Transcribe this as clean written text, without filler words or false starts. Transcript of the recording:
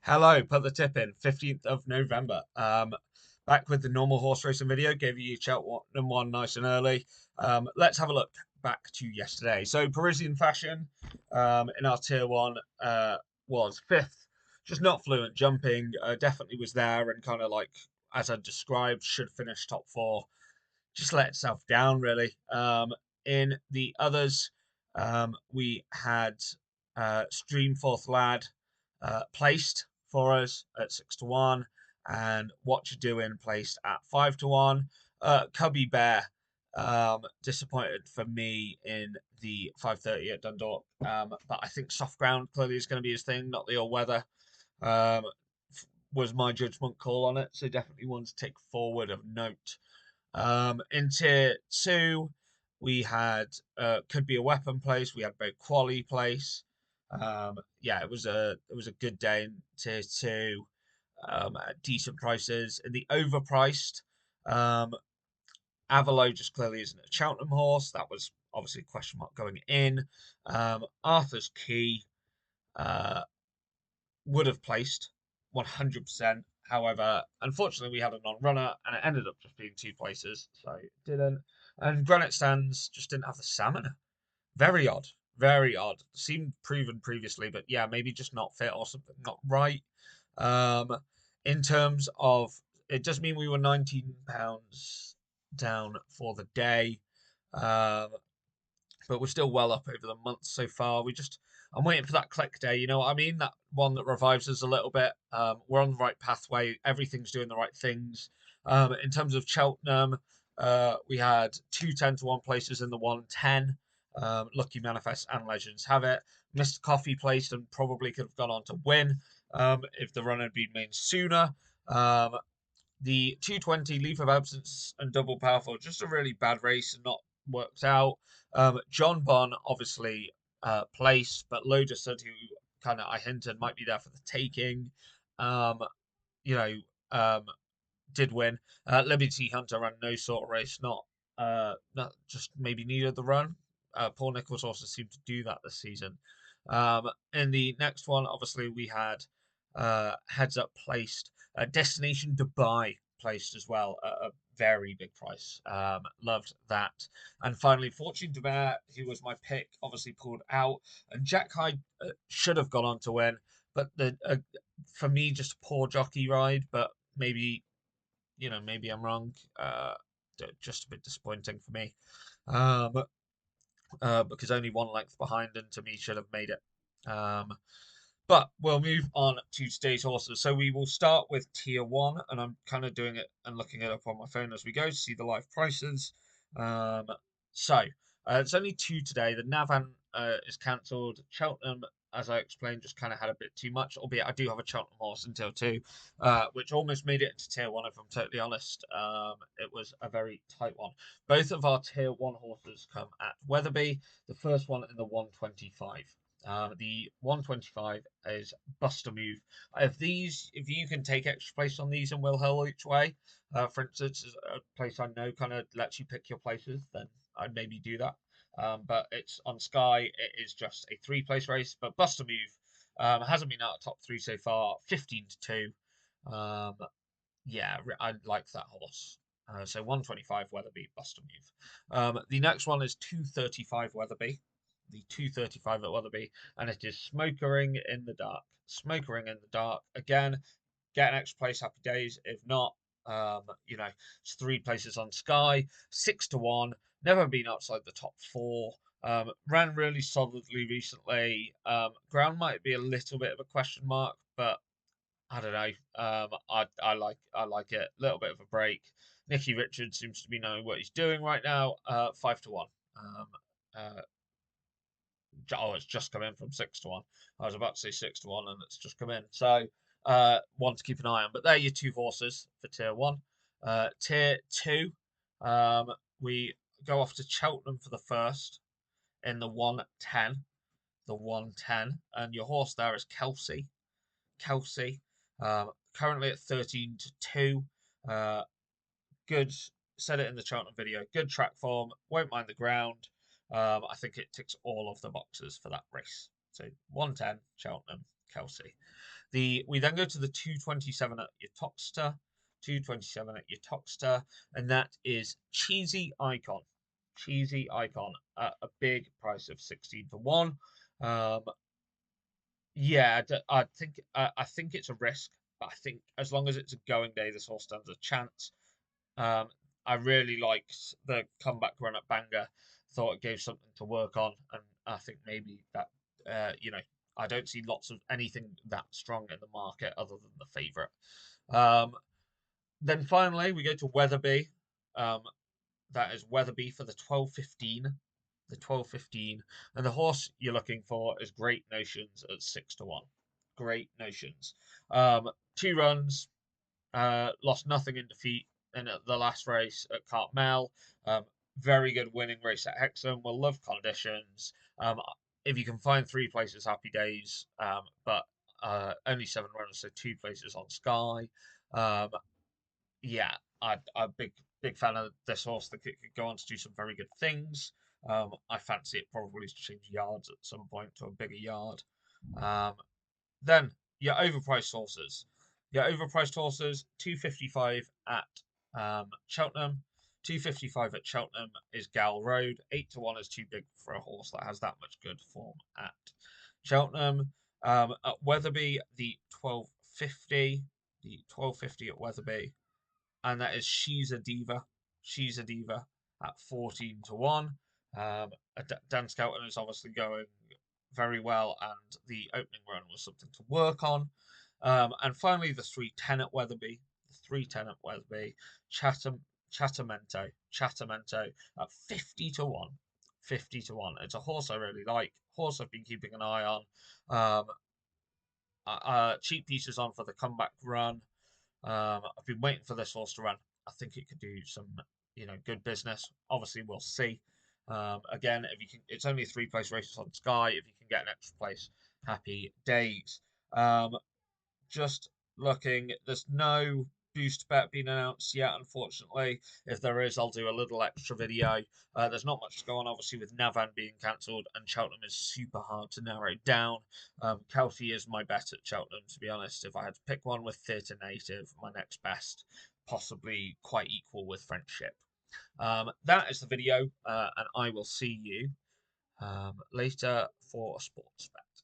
Hello, put the tip in. 15th of November. Back with the normal horse racing video. Gave you Cheltenham one nice and early. Let's have a look back to yesterday. So Parisian Fashion in our tier one was fifth. Just not fluent jumping. Definitely was there and kind of like as I described, should finish top four. Just let itself down really. In the others, we had Stream Fourth Lad placed for us at 6 to 1, and What You Doing placed at 5 to 1. Cubby Bear disappointed for me in the 5:30 at Dundalk, but I think soft ground clearly is going to be his thing, not the all weather. Um, was my judgment call on it, so definitely one to take forward of note. In tier two, we had Could Be a Weapon place. We had both Quali place. Yeah, it was a good day in tier two. At decent prices. In the overpriced, um, Avalo just clearly isn't a Cheltenham horse. That was obviously a question mark going in. Arthur's Key uh, would have placed 100%. However, unfortunately, we had a non-runner, and it ended up just being two places, so it didn't. And Granite Stands just didn't have the stamina. Very odd, very odd. Seemed proven previously, but yeah, maybe just not fit or something not right. Um, in terms of, it does mean we were £19 down for the day. Um, but we're still well up over the month so far. I'm waiting for that click day. You know what I mean? That one that revives us a little bit. We're on the right pathway. Everything's doing the right things. In terms of Cheltenham, we had two 10 to 1 places in the 110. Lucky Manifest and Legends have it. Mr. Coffee placed and probably could have gone on to win if the run had been made sooner. Um, the 220 Leave of Absence and Double Powerful, just a really bad race and not worked out. John Bon obviously placed, but Loda said who kind of I hinted might be there for the taking. Um, you know, um, did win. Liberty Hunter ran no sort of race, not just maybe needed the run. Paul Nichols also seemed to do that this season. In the next one, obviously we had Heads Up placed, Destination Dubai placed as well at a very big price. Loved that. And finally, Fortune Dubai, who was my pick, obviously pulled out, and Jack Hyde should have gone on to win, but the for me just a poor jockey ride, but maybe I'm wrong. Just a bit disappointing for me. Um, because only one length behind and to me should have made it. But we'll move on to today's horses. So we will start with tier one, and I'm kind of doing it and looking it up on my phone as we go to see the live prices. Um, so it's only two today. The Navan is cancelled. Cheltenham, as I explained, just kind of had a bit too much. Albeit I do have a Cheltenham horse in tier two, which almost made it into tier one. If I'm totally honest, it was a very tight one. Both of our tier one horses come at Weatherby. The first one in the 125. The 125 is Buster Move. If you can take extra place on these and Will Hill each way, for instance, a place I know kind of lets you pick your places, then I'd maybe do that. But it's on Sky. It is just a three-place race. But Buster Move hasn't been out of top three so far. 15 to 2. Yeah, I like that horse. So 125 Weatherby, Buster Move. The next one is 235 Weatherby. The 235 at Weatherby, and it is Smokering in the Dark. Smokering in the Dark. Again, get an extra place, happy days. If not, it's three places on Sky, 6 to 1. Never been outside the top four. Ran really solidly recently. Ground might be a little bit of a question mark, but I don't know. I like it. A little bit of a break. Nicky Richards seems to be knowing what he's doing right now. 5 to 1. Uh, it's just come in from 6 to 1. I was about to say 6 to 1, and it's just come in. So one to keep an eye on. But they're your two horses for tier one. Tier two, we go off to Cheltenham for the first in the 110. The 110, and your horse there is Kelsey. Kelsey, currently at 13 to 2. Good. Said it in the Cheltenham video. Good track form. Won't mind the ground. I think it ticks all of the boxes for that race. So 110 Cheltenham. Kelsey. We then go to the 227 at your Toxter, 227 at your Toxter, and that is Cheesy Icon. Cheesy Icon at a big price of 16 to 1. Um, yeah, I think it's a risk, but I think as long as it's a going day, this horse stands a chance. Um, I really liked the comeback run at Bangor. Thought it gave something to work on, and I think maybe that I don't see lots of anything that strong in the market other than the favourite. Um, then finally we go to Weatherby. Um, that is Weatherby for the 12.15. The 12.15. And the horse you're looking for is Great Notions at 6 to 1. Great Notions. 2 runs, lost nothing in defeat in the last race at Cartmel. Very good winning race at Hexham. We'll love conditions. If you can find 3 places, happy days. But only 7 runners, so 2 places on Sky. Um, yeah, I'm a big fan of this horse. I think it could go on to do some very good things. I fancy it probably to change yards at some point to a bigger yard. Um, then your overpriced horses. Your overpriced horses, 255 at Cheltenham. 255 at Cheltenham is Gal Road. 8 to 1 is too big for a horse that has that much good form at Cheltenham. At Weatherby, the 1250. The 1250 at Weatherby, and that is She's a Diva. She's a Diva at 14 to 1. Dan Skelton is obviously going very well, and the opening run was something to work on. And finally, the 310 at Weatherby. The 310 at Weatherby. Chatamento at 50 to 1. 50 to 1. It's a horse I really like, horse I've been keeping an eye on. Cheap pieces on for the comeback run. I've been waiting for this horse to run. I think it could do some, good business. Obviously, we'll see. Again, if you can, it's only 3 place races on Sky. If you can get an extra place, happy days. Just looking, there's no boost bet being announced yet, unfortunately. If there is, I'll do a little extra video. There's not much to go on, obviously, with Navan being cancelled, and Cheltenham is super hard to narrow down. Kelsey is my bet at Cheltenham, to be honest. If I had to pick one with Theatre Native, my next best, possibly quite equal with Friendship. That is the video, and I will see you later for a sports bet.